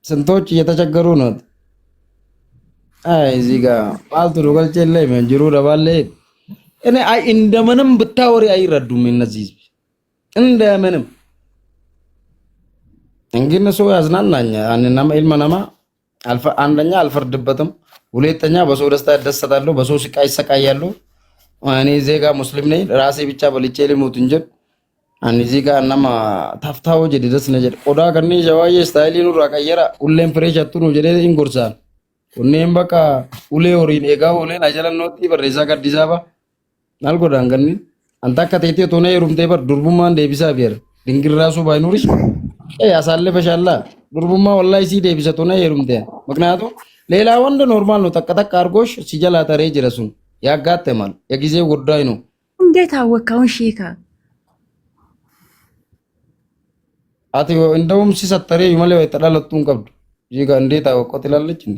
ስንቶች እየተቸገሩ ነው። አይ እዚህ ጋር ፓልቱ ዶገልቼ ላይ መንጅሩ ደባለ እኔ አይ እንደምንም ብታወሪ አይረዱም እነዚህ እንደምንም እንግዲህ ሰው ያዝናናኛ አንናማ ኢልማናማ አንደኛ አልፈርድበትም፣ ሁለተኛ በሰው ደስታ እደሰታለሁ፣ በሰው ስቃይ ይሰቃያለሁ። እኔ ዜጋ ሙስሊም ነኝ፣ ራሴ ብቻ በልቼ ልሙት እንጂ አን ዜጋ እናማ ታፍታው ጀዲ ደስ ነጀ ቆዳ ከኔ ጀዋዬ ስታይሊ ኑራ ቀየራ ሁሌም ፍሬሽ አትኑ ጀደ ኢንጎርሳን ሁኔም በቃ ሁሌ ወሪን ኤጋ ሁሌ ናጀለን ኖቲ በሬሳ ጋዲሳባ አልጎዳን ገኒ አንታ ከቴቴ ቶነ ይሩምቴ በር ዱርቡማን ዴቢሳ ቢር ድንግራሱ ባይኑርሽ ያሳልፈሻላ ዱርቡማ ወላሂ ሲ ዴቢሳ ቶነ ይሩምቴ ምክንያቱም ሌላ ወንድ ኖርማል ነው ጠቀጠቅ አርጎሽ ሲጀላ ተሬ ጅረሱን ያጋጠማል የጊዜው ጉዳይ ነው። እንዴት አወካውን ሺካ አቲ እንደውም ሲሰጠሬ ይመለ ወይተዳለቱን ቀብዱ ይጋ እንዴት አወቀው ትላለች እንዴ?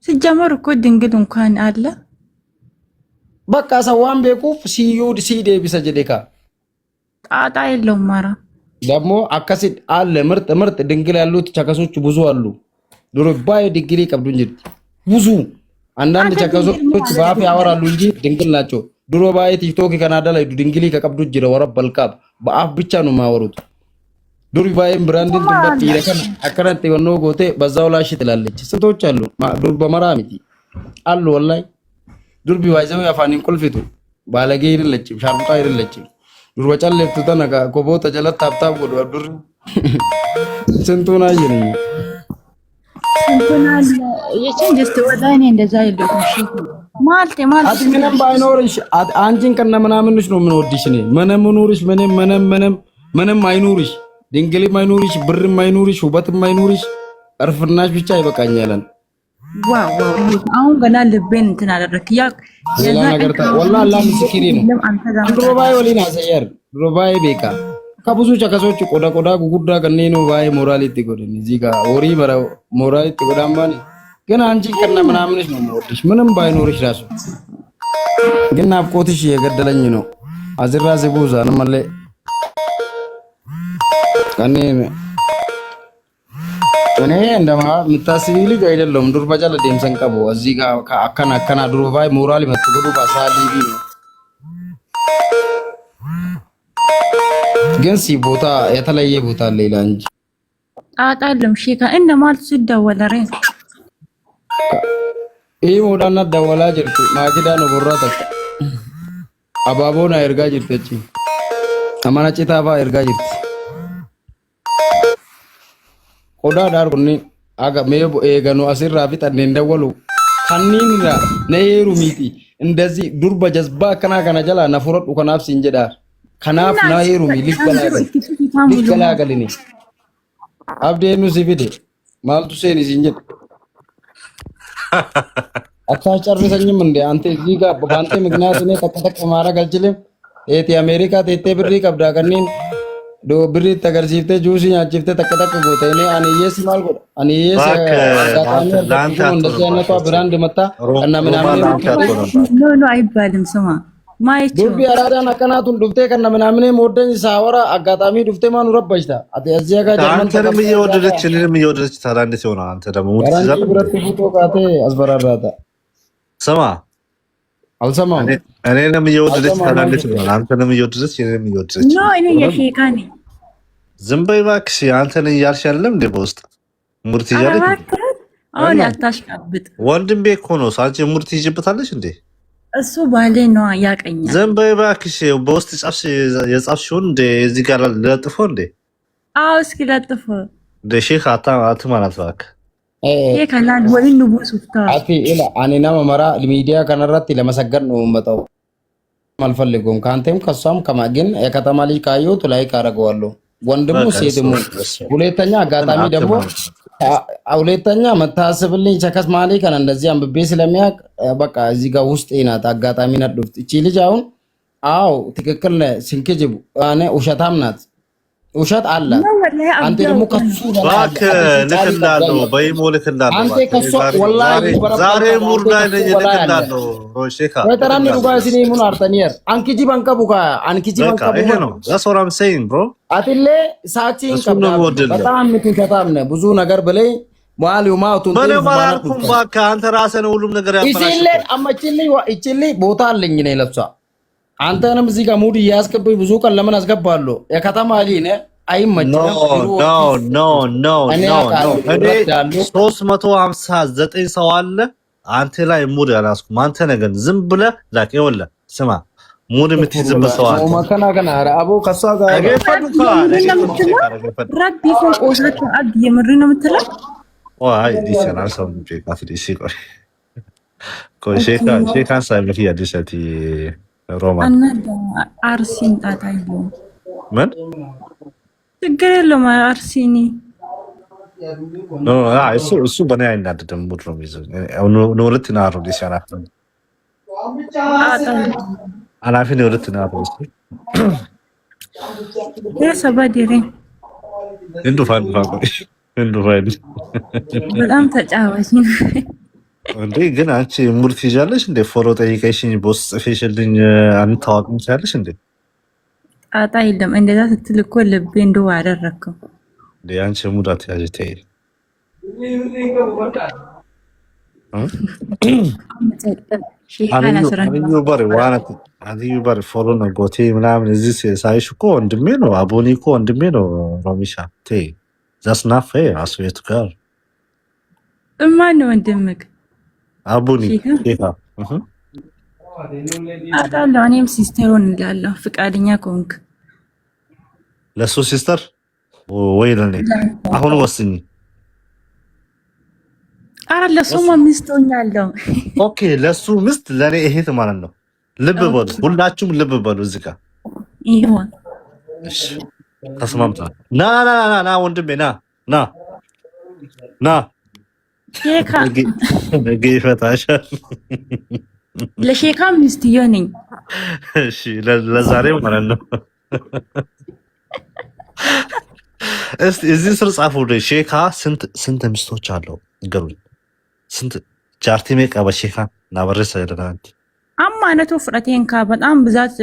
ሲጀመር እኮ ድንግል እንኳን አለ በቃ ሰዋን ቤቁፍ ሲዩድ ሲዴ ቢሰጀዴካ ጣጣ የለውም። ማራ ደግሞ አከሲድ አለ ምርጥ ድንግል ያሉት ቸከሶች ብዙ አሉ። ድሮ ባይ ድንግል ቀብዱ እንጂ ብዙ አንዳንድ ቸከሶች ባፍ ያወራሉ እንጂ ድንግል ናቸው። ድሮ ባይ ቲክቶክ ካናዳ ላይ ድንግል ከቀብዱ ጅረ ወረብ በልቃብ በአፍ ብቻ ነው ማወሩት። ዱሪ ባይም ብራንድን ትንበት ይረከን አከራንት ወኖ ጎቴ በዛው ላሽ ትላለች። ስንቶች አሉ ዱር በመራሚቲ አሉ ወላይ ዱርቢ ባይዘው ያፋኒን ቁልፊቱ ባለጌ አይደለችም፣ ሻርሙጣ አይደለችም። ዱር በጨለፍቱ ተነጋ ኮቦ ተጀለት ታብታብ ወዶ ዱር ስንቱና ይኝ ስንቱና የችን ጀስት ወዳኔ እንደዛ ይልኩ ማልቴ አትከነም ባይኖርሽ አንቺን ከነ ምናምንሽ ነው ምን ወድሽ ነኝ ምንም ምንም አይኑርሽ ድንግልም አይኑርሽ ብርም አይኑርሽ ውበትም አይኑርሽ እርፍናሽ ብቻ ይበቃኛለን። ዋው አሁን ገና ልቤን እንትን አደረክ ያ ነገር ወላሂ አላህ ምስክሬ ነው። ድሮባይ ወሊና ሰየር ድሮባይ ቤካ ከብዙ ቸከሶች ቆዳ ጉጉዳ ከነኑ ባይ ሞራሊቲ ጎደኒ ዚጋ ወሪ መራው ሞራሊቲ ጎዳማን ግን አንቺ ከነ ምናምንሽ ነው የምወድሽ ምንም ባይኖርሽ ራሱ ግን ናፍቆትሽ የገደለኝ ነው። አዝራ ዘቡዛ ነው ማለት እኔ እንደማ ምታስቢ ልጅ አይደለም። ዱር በጃለ ደምሰን ቀቦ እዚህ ጋር አከና ዱር ባይ ሞራል መጥቶ ባሳሊ ቢ ነው ግን ሲ ቦታ የተለየ ቦታ ሌላ እንጂ አጣለም ሺካ እንደ ማለት ሲደወለረ ይሄ ሞዳና ደወላ ጅርቱ ማጂዳ ነው ቦራታ አባቦና እርጋ ጅርተቺ አማናጭታ ባ እርጋ ጅርት ቆዳ ዳር ኩኒ አጋ ሜቦ ኤገኑ አሲራ ፊት እንደወሉ ካኒንራ ነይሩ ሚቲ እንደዚህ ዱርበ ጀዝባ ከና ጀላ ነፍሮዱ ከናፍ ሲንጀዳ ከናፍ ነይሩ ሚ ሊገላገለኒ አብዴኑ ሲቪዴ ማልቱ ሴኒ ሲንጀድ አታጨርሰኝም እንዴ አንተ እዚህ ጋር በአንተ ምክንያት እኔ ተከተክ ማረግ አልችልም። ኤቲ አሜሪካ ቴቴ ብሪ ቀብዳ ከኒን ዶ ብሪ ተገርሲፍተ ጁሲ ያጭፍተ ተከተክ ጎተ እኔ አንየስ ማልጎ አንየስ አጋጣሚ እንደዚህ አይነቷ ብራንድ መጣ እና ምናምን ኖ አይባልም። ስማ ማይቹ ዱቢ አራዳን አቀናቱን ዱፍቴ ከነ ምናምን ሞደኝ ሳወራ አጋጣሚ ዱፍቴ ማኑ ረባሽታ እዚያ ጋር ጀርመን አንተንም እየወደደች ታዲያ እንዴት ይሆናል? አንተ ደግሞ ሙት ይዛል ብረት ፎቶ ካቴ አስበራራታ ስማ አልሰማም እኔንም እየወደደች ታዲያ እንዴት ይሆናል? አንተንም እየወደደች እኔንም እየወደደች ኖ እኔ የሺካኒ ዝም በይ እባክሽ። አንተን እያልሽ አይደለም እንዴ በውስጥ ሙርት ይያለች አሁን አታሽቃብጥ። ወንድሜ እኮ ነው ሳንቺ ሙርት ይጅብታለሽ እንዴ? እሱ ባሌ ነው ያቀኛል። ዝም በይ እባክሽ። በውስጥ ጻፍሽ የጻፍሽውን እንደ እዚህ ጋር ለጥፎ እንዴ? አዎ እስኪ ለጥፎ እንደ ሼክ አትማላት እባክህ። ከላን ወይ ንጉስ ወፍታ አቲ ኢላ አኔና መመራ ሚዲያ ከነራት ለመሰገድ ነው መጣው አልፈልገውም። ካንተም ከሷም ከማግን የከተማ ልጅ ካየሁት ላይ ካረገዋለሁ ወንድሙ ሴትሙ። ሁለተኛ አጋጣሚ ደግሞ ሁለተኛ መታሰብልኝ ቸከስ ማሊ ከነ እንደዚህ አንብቤ ስለሚያቅ በቃ እዚህ ጋር ውስጥ ይናት አጋጣሚ ነጥፍት እቺ ልጅ አሁን አው ትክክል ሲንከጅቡ አኔ ውሸታም ናት። ውሸት አለ። ነው ወላሂ አንተ አብዳው ደግሞ ከሱ እባክህ ልክልሃለሁ፣ በኢሞ ልክልሃለሁ። አንተ ከሱ ዛሬ ወላሂ ዛሬ ሙድ ላይ ነኝ፣ ልክልሃለሁ። ሼካ ወተራን ዱጋ ሲኔ ሙን አርተኒየር አንኪጂ ባንካ ቡካ አንኪጂ ባንካ ቡካ ይሄ ነው። that's what I'm saying bro። አትሌ ሳቺን እሱን ነው የምወድልህ። በጣም ምትከታም ነህ ብዙ ነገር በላይ ዋልዩ ማውቱን ምን ማላልኩም እባክህ፣ አንተ ራስህ ነው ሁሉም ነገር ያፈራሽ። ኢሲሌ እቺሌ ቦታ አለኝ ነኝ ለብሷ አንተንም እዚህ ጋር ሙድ እያስገብኝ ብዙ ቀን ለምን አስገባለሁ? የከተማ ልጅ ነህ አይመችም። ኖ 359 ሰው አለ አንተ ላይ ሙድ ያላስኩም። አንተ ነገር ዝም ብለህ ላክ ይወለ ስማ ሙድ የምትይዝበት ሰው አለ። ማከና ከና አቦ ከሷ ጋር ረቢ ፈቆሻቸው አብ የምር ነው የምትለው? አይ ዲሰና ሰው ጄካት ዲሲ ቆይ ሼካ ሳይመት ያዲሰቲ ሮማ አናዳ አርሲን ጣጣዩ ምን ችግር የለውም። አርሲኒ ኖ እሱ በእኔ አይናደድም። ሙድ ነው የሚይዘው። ነው ሁለት ነው ዲሰና አላፊ ነው ሁለት ነው ሰባዲሬ እንዱ ፋን በጣም ተጫዋች ነው እንዴ። ግን አንቺ ሙድ ትይዣለሽ እንዴ? ፎሎ ጠይቀሽኝ ቦስ ጽፌሽልኝ አንታወቅም ትያለሽ እንዴ? ጣጣ የለም። እንደዛ ስትል እኮ ልቤ እንደው አደረከው እንዴ። አንቺ ሙድ አትያዥ ተይ። አንዩ ባሪ ፎሎ ነው ጎቴ ምናምን እዚህ ሳይሽ እኮ ወንድሜ ነው። አቦኒ እኮ ወንድሜ ነው። ሮሚሻ ተይ ዛስ ናት ፌር አስዌት ጋር ማን ነው ወንድምክ? አቦኒ ሼካ አውቃለሁ። እኔም ሲስተሩን እላለሁ ፍቃደኛ ከሆንክ ለሱ ሲስተር ወይ ለኔ አሁን ወስኝ። አረ ለሱ ሚስት ሆኛለሁ። ኦኬ ለሱ ሚስት ለኔ እህት ማለት ነው። ልብ በሉ ሁላችሁም ልብ በሉ እዚህ ጋር ይሁን። እሺ ተስማምተናል። ና ወንድሜ ና ሼካ ነገ ይፈታሻል። ለሼካ ሚስትዮ ነኝ። እሺ ለዛሬው ማለት ነው። እስቲ እዚህ ስር ጻፉ። ሼካ ስንት ሚስቶች አለው ንገሩኝ። ስንት ጃርቲሜ ቀበ ሼካ ናበረሰ ለናንት አማነቱ ፍረቴን ካ በጣም ብዛት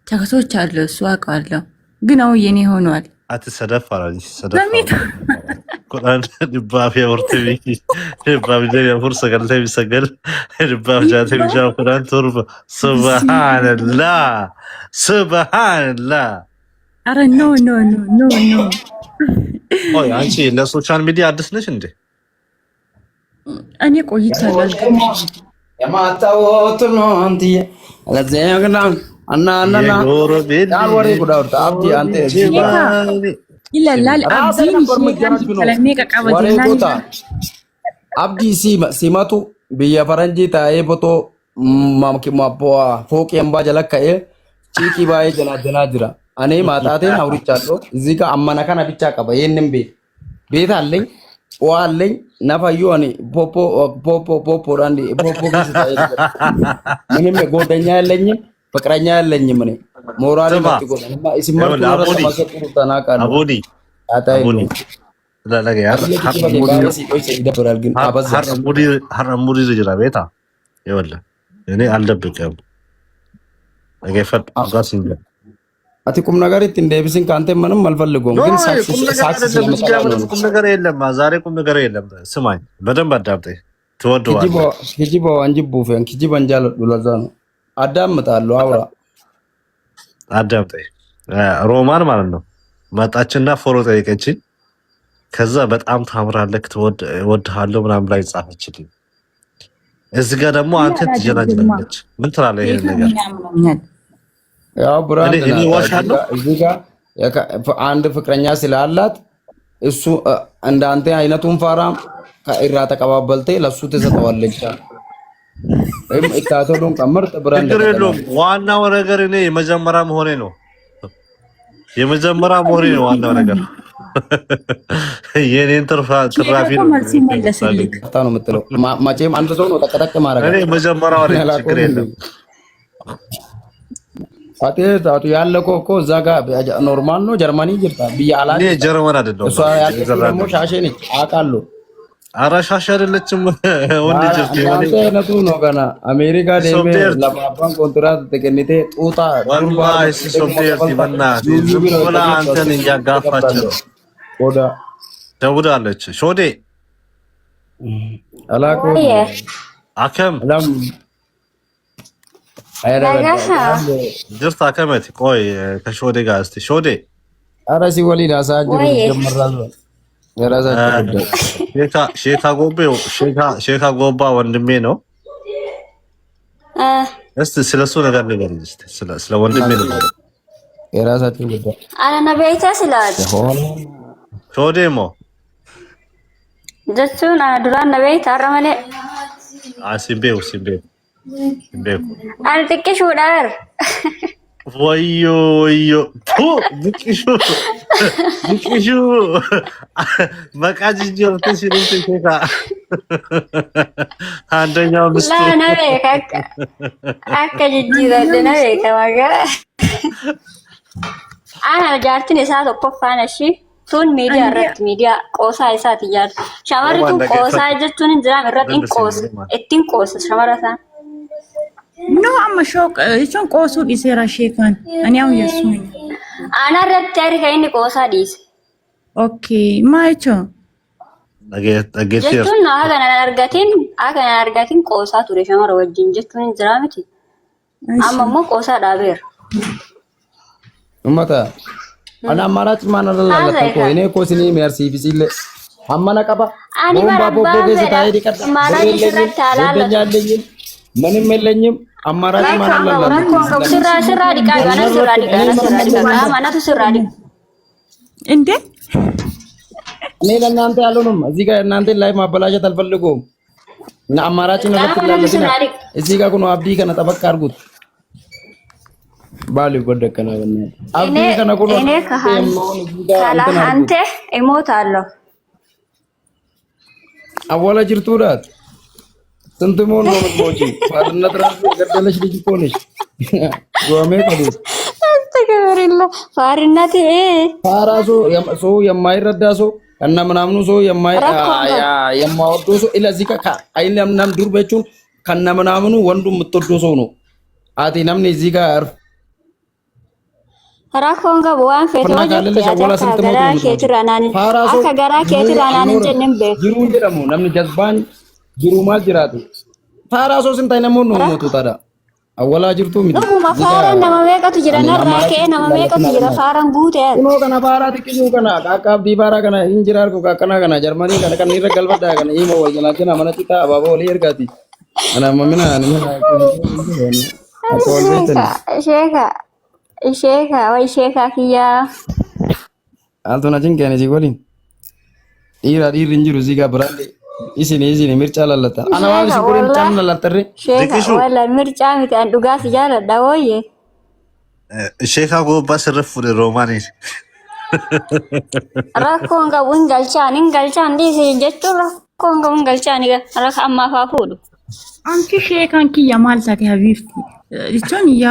ተከሶች አለ እሱ አውቃለሁ። ግን አሁን የኔ ሆኗል። አትሰደፍ አላኝ ሰደፍ ቁርአን ድባፍ ያወርተኝ ድባፍ ያወርሰ ገለተ ቢሰገል ድባፍ ጃተ ቢጃው ቁርአን ቱርብ ሱብሃንአላህ። አረ ኖ ኦይ አንቺ ለሶሻል ሚዲያ አዲስ ነሽ እንዴ? እኔ ቆይቻለሁ። የማታወት ነው አንተ ለዘግና እና ወሬ ጉዳውታ አብዲ አንተ ይላል አብዲ ሲመቱ ብያ ፈረንጂ ታዬ ቦቶ ፎቅ የምባ ጀለከኤ ቺኪ ባዬ ጀናጀና ጅራ እኔ ማጣቴን አውርቻለሁ። እዚህ ጋር አማና ካና ብቻ ቀባ ይሄንን ቤት አለኝ ዋለኝ ነፋዩ እኔ ፖፖ ራንዲ ፖፖ ምንም ጎደኛ የለኝም ፍቅረኛ የለኝም። እኔ ሞራል ለጥቆና ሲመርጡ ተማከሩ ተናቃለ አቦዲ ለለገ ይደብራል። ግን አበዛ ሐረሙዲ ዝጅራ ቤታ ይወለ እኔ አልደብቅም አገፈት ጋር ሲንገ አትቁም ነገር እንደብስን ካንተ ምንም አልፈልገውም። ግን ቁም ነገር የለም። ዛሬ ቁም ነገር የለም። ስማኝ በደንብ አዳምጠኝ። ትወደዋለህ። ኪጂቦ አንጂቦ ፈን ኪጂቦ አንጃለ ዱላዛ ነው። አዳምጣለሁ። አውራ አዳምጠኝ። ሮማን ማለት ነው መጣችና ፎሎ ጠይቀችኝ። ከዛ በጣም ታምራለህ እወድሃለሁ ምናምን ላይ ጻፈችልኝ። እዚህ ጋር ደግሞ አንተ ትጀናጅናለች። ምን ትላለህ ይሄን ነገር? ያው ብራንድ እዚህ ጋር አንድ ፍቅረኛ ስላላት እሱ እንዳንተ አይነቱን ፋራም ከኢራ ተቀባበልቴ ለሱ ትሰጠዋለች። ወይም እታቶሉን ቀመር ብራንድ ነው። ዋናው ነገር እኔ የመጀመሪያ መሆኔ ነው። ዋናው ነገር የኔን ትራፊ ነው የምትለው። መቼም አንድ ሰው ነው ጠቅጠቅ ማድረግ። እኔ መጀመሪያው ችግር የለም። አጤ ያለኮ እኮ እዛ ጋር ኖርማል ነው። ጀርመኒ ይርታ ቢያላ እኔ ጀርመን አይደለም እሷ ያለችው ደግሞ ሻሼ ነች አውቃለሁ። ኧረ ሻሼ አይደለችም ወንድ ጅርት ያንተ አይነቱ ነው ገና አሜሪካ ደሜ ለባባን ኮንትራት ተገኝቴ ጡጣ ወላሂ ሶብዴር ይበና ዝም ብላ አንተን እያጋፋች ነው። ወዳ ደውላለች ሾዴ አላቆ አከም ለም ጅርት አከመት ቆይ ከሾዴ ጋር እስቲ ሾዴ አራሲ ወሊዳ ሳጅሩ ጀመራል የራሳቸው ጉዳይ ሼካ ጎባ ወንድሜ ነው። እስቲ ስለሱ ነገር ንገሪኝ እስቲ ስለ ወንድሜ ነው የራሳቸው ጉዳይ አና ነብይታ ስላል ሾዴሞ ጀቹን ዱራን ነብይታ አረመለ ሲምቤው አልጥቅሽ ወዳር ወዮ ብቅሹ በቃጅጆ ተሽልንት ሼካ አንደኛው ምስት ለነቤ አከ ጅጅ ዘደነ ከማጋ አና ጃርቲን እሳት ቆፋነሺ ቱን ሚዲያ ረት ሚዲያ ቆሳ እሳት ይያል ሻማሪቱ ቆሳ ጀቹን እንዝራ ምረጥን ቆስ እቲን ቆስ ሻማራታ ኖ አማ ሾቅ እቹን ቆሱ ዲሴራ ሼካን እኔው የሱ አና ረት ታሪክ አይኒ ቆሳ ዲስ ኦኬ ማይቾ ጀቹን አገና አርጋቲን ቆሳ ቱሬ ሻማራ ወጅን ጀቹን እንዝራ ምቲ አማሞ ቆሳ ዳቤር ኡመታ አና አማራጭ ማን አለላት እኮ እኔ እኮ ሲኒ ሚያርሲ ቢሲል አማና ቀባ ቦምባ ቦቦ ገዘ ታይዲ ቀዳ ማራጭ ምንም የለኝም። አማራጭ ማን አለላት ስራ ዲቃ ማናቱ ስራ ዲ እንዴ እኔ ለእናንተ ያሉንም እዚህ ጋር እናንተን ላይ ማበላሸት አልፈልጉም። እና አማራጭ ነው ለትላለና እዚህ ጋር ነው አብዲ ከነ ጠበቅ አድርጉት ባሉ ጎደከና በእናትህ አብዲ ከነ ኩሎ እኔ ካላንተ እሞታለሁ አወላ ጅርቱ ዳት ስንት ሞን ነው ምትሞጪ? ባርነት ራሱ ገደለሽ ልጅ እኮ ነሽ። ጎሜ ከዱት አስተገበረላ ፋርነት ፋራሶ ሰው የማይረዳ ሰው እና ምናምኑ ሰው የማይወዶ ሰው ለዚህ አይን ምናምን ዱር በቹን ከነ ምናምኑ ወንዱ የምትወዶ ሰው ነው። አቲ ነምን እዚህ ጋር ራኮንጋ በዋን ፈቶጅ ገራ ኬትራናን አካ ገራ ኬትራናን እንጀንም በ ጅሩ እንደሞ ነምን ጀዝባን ጅሩ ማል ጅራቱ ፋራሶ ስንት አይነ ሞን ነው ሞቱ ታዳ አወላ ጅርቱ ሚ ነው ማፋራ ነመሜቀቱ ጅራና ራኬ ነመሜቀቱ ጅራ ፋራን ጉቴ ነው ከና ፋራ ትክዩ ከና ካካ ቢባራ ከና እንጅራር ኮ ካከና ከና ጀርመኒ ከና ከና ይረጋል በዳ ከና ኢሞ ወይና ከና ማነቲታ አባቦ ለየርጋቲ አና ማሚና ሼካ ወይ ሼካ ኪያ አልቶና ጅንከኔ ሲጎሊን ኢራ እንጅሩ ዚጋ ብራንዴ ኢሲኒ ምርጫ ላለታ አና ዋን ሲጎሊን ጫን ላለተረ ሼካ ወላ ምርጫ ሚታን ዱጋስ ያለዳ ወይ ሼካ ጎባ ስረፍ ሮማኒ ራኮንጋ ወንጋልቻ እንዲህ ጀቹ ራኮንጋ ወንጋልቻ ኒጋ ራካ አማፋፉዱ አንቺ ሼካን ኪያ ማልታቲ ሀቢብቲ እቾን ያ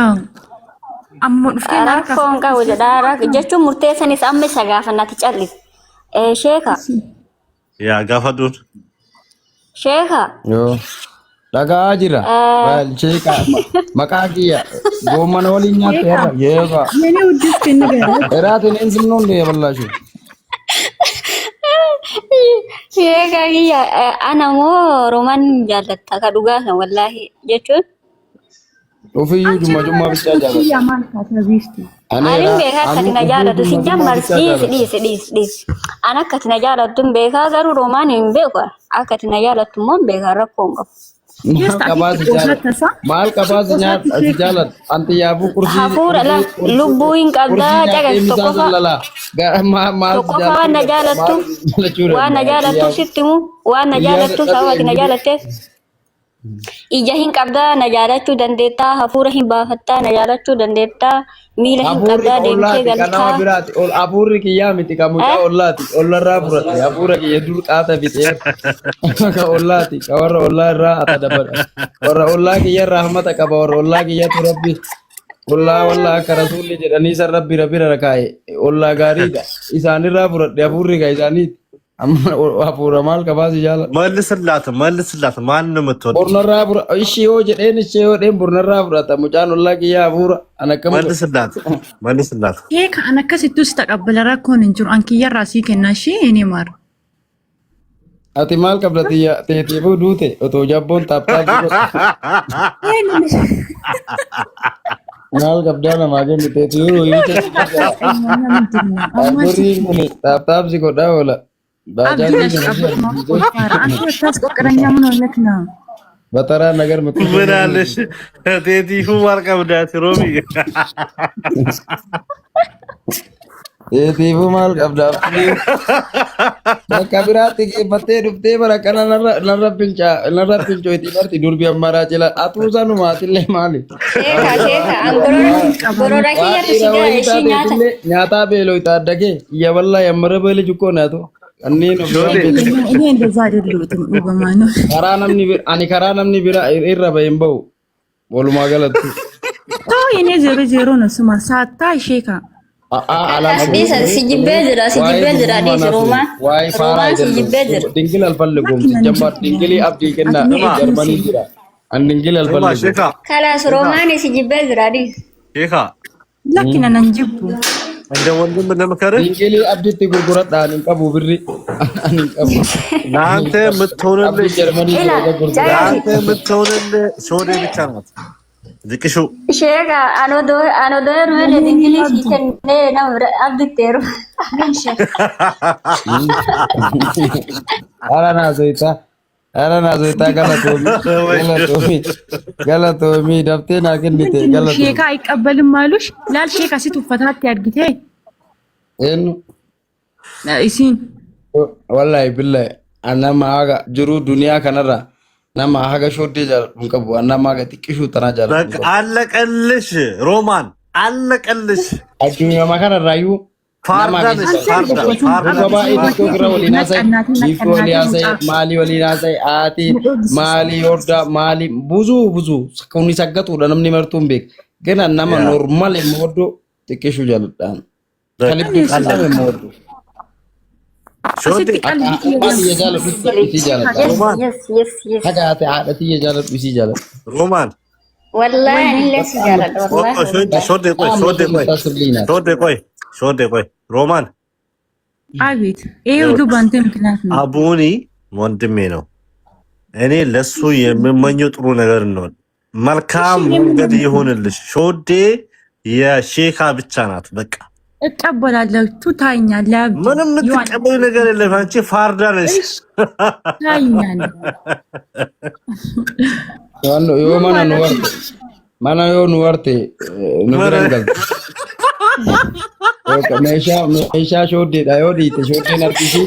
ammo dhufte rakoonga wajadara jechuun murteessanis amma isa gaafannati callis sheeka yaa gaafadhuun sheeka yoo dhagaa jira bal sheeka maqaa kiyya goomana waliin nyaatte yeega mene uddiste nigara eraatin insinnoon yaballashu sheeka kiyya anamoo roman jaalatta ka dhugaa wallahi jechuun ኦፊዩ ጁማ ብቻ ጃለ አኔ ቤካ ከትና ጃለቱ ሲጀመር ዲስ አና ከትና ጃለቱን ቤካ ገሩ ሮማን ቤካ አከትና ጃለቱ ሞን ቤካ ረኮንጎ ማል ቀባዝ ኛት ጃለት አንተ ያቡ ቁርሲ ሀፉር አላ ሉቡይን ቀብዳ ጨገ ዋና ጃለቱ ሲትሙ ዋና ጃለቱ ሰዋት ነጃለተ ijahin qabda najalachuu dandeetta hafuura hin baafatta najalachuu dandeetta miila hin qabda deemtee galtaa ol hafuurri kiyyaa miti ka mucaa ollaati ollarraa fudhatte hafuura kiyya dur qaata bitee ka ollaati ka warra ollaa irraa ata dabadha warra ollaa kiyya irraa hamata qaba warra ollaa kiyyatu rabbi والله كرسول جدني سر ربي ركاي والله غاريدا إساني رابور يابوري كايساني أما أبورا مال كباسي جالا መልስላት ማን ምትወድ ቡርና رابور إيشيو جدين إيشيو دين ቡርና رابور تمجان والله كيا أبورا أنا كم መልስላት هيك أنا كسيتوس تقبل راكون إنجر أنك يراسي كناشي إني مار أتي مال كبلتي تيتيبو دوتي أتوجابون تاب مال كبدانا ماجن تيتيبو يوتي أبوري تاب سي كودا ولا بترى نجار مكتوب ምናለሽ ቴቲፉ ማል ከብዳት ሮሚ تيتيبو مال كبدا كبيراتي بتي دبتي برا كنا نرى بنشو تيبرتي دور بيا مرا جلا أتوزا نماتي لي مالي شيخا أنغورو راكي يتسيجا إيشي نياتا نياتا بيلو يتادكي يا والله يا مرة بيلي جوكو ناتو أني إني إندزار اللوتم أوبامانو كرانم نبيرا إيرا بيمبو بولو ما غلط تو إني 0-0 نسمع ساتا شيكا bisa si jibbedira di Roma si jibbedira dingil alfallegum si jambar dingili abdi kenna Germany dira an dingil alfallegum kalas Romani si jibbedira di ሼካ لكن أنا نجيبه እንደ ወንድም እንደምከረ dingili abdi tigurgurat anin qabu birri anin qabu ናንተ ምትሆነልሽ Germany ናንተ ምትሆነልሽ ሾዴ ብቻ ናት ዝቅሹ Shega ano do ruwele dingili si kenne na abdi teru ara na zoita galatomi dabte na kendite galatomi ሼካ አይቀበልም አሉሽ ላል ሼካ ሲትፈታት ያድግቴ enu ኢሲን wallahi billahi anama haga juru duniya kanara nama haga shodde jalun qabu anama haga tikishu tana jala በቃ አለቀልሽ ሮማን አለቀልሽ addunyaa makana rayu ፋርዳን Baba itu kira walina say, ifu walina say, mali walina say, ati mali orda mali buzu. Kuni sagat udah namni mertumbek. Kena nama normal yang modo tikishu jalan. Kalib di kata yang modo. ሾዴ Apa dia jalan isi jalan. yes Ada ada dia jalan isi jalan. ሮማን wallahi ani lesi jalan wallahi ሾዴ ቆይ ሮማን አቤት ይሄ ሁሉ ባንተ ምክንያት ነው አቡኒ ወንድሜ ነው እኔ ለሱ የምመኘው ጥሩ ነገር ነው መልካም መንገድ ይሆንልሽ ሾዴ የሼካ ብቻ ናት በቃ እቀበላለሁ ታኛለህ ምንም ልትቀበል ነገር የለም አንቺ ፋርዳ ነሽ ታኛለህ Yo mana yo nuwarte nuberengal. Meesha shodde da yo di te shodde narkisi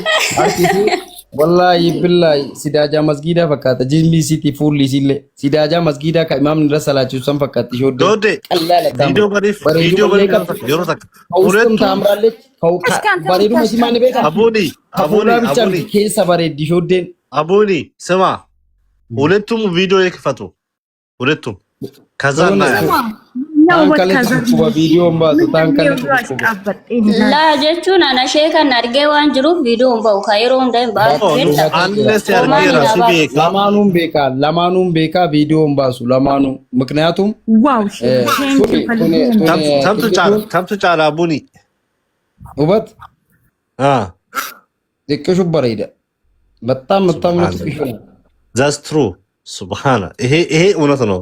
wallahi billahi sidaja masgida fakata jimbi city fulli sille sidaja masgida ka imam nira salatu san fakati shodde ዶዴ ቪዲዮ በሪፍ ዮሮታክ ሁለቱም ታምራለች ባሬዱ መስማን ቤታ አቡኒ ብቻ ኬሳ ባሬዲ ሾዴን አቡኒ ስማ ሁለቱም ቪዲዮ ይክፈቱ ሁለቱም ከዛ la jechuun ana sheekan argee waan jiruuf viidiyoon ba'u ka yeroo hundaa'in lamaanum beeka viidiyoon baasu lamaanum ምክንያቱም ዋው ተምቱ ጫላ ቡኒ ውበት ጥቅሹ በረይደ በጣም ጥቅሹ that's true ሱብሃና ይሄ እውነት ነው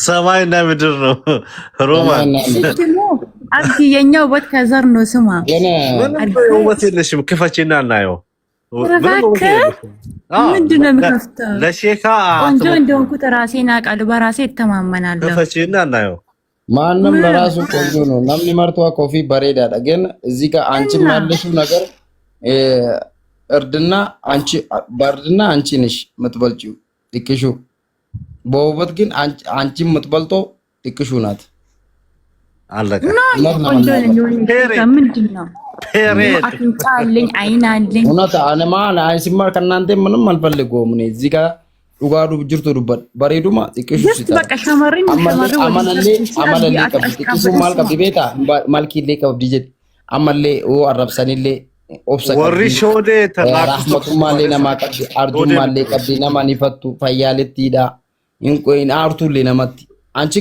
ሰማይና ምድር ነው ሮማን አብዲ የኛው ወጥ ከዘር ነው ስማ ወጥ የለሽም ክፈቺና እናየው ምንድነው የምከፍተው ለሼካ ቆንጆ እንደሆንኩት ራሴን አውቃለሁ በራሴ እተማመናለሁ ክፈቺና እናየው ማንም ለራሱ ቆንጆ ነው namni martuu ኮፊ በሬዳዳ ግን እዚህ ጋር አንቺም ያለሽው ነገር እርድና አንቺ ነሽ የምትበልጪው ጥቅሹ በውበት ግን አንቺ የምትበልጠው ጥቅሹ ናት አለቀ ምንድነው አፍንጫ አለኝ አይን አለኝ እውነት አንማ አይሲማ ከእናንተ ምንም አልፈልገውም እኔ እዚህ ጋር dhugaadhu jirtu dubban bareeduma xiqqishu just sita በቃ ሸመሪም amalallee qabdi xiqqisuu maal qabdi beeta malkiillee qabdi jedhi amallee oo arrabsanillee obsa warri shoodee rahmatumaallee namaa qabdi arjummaallee qabdi nama nifattu fayyaalittiidha hin aartullee namatti anchi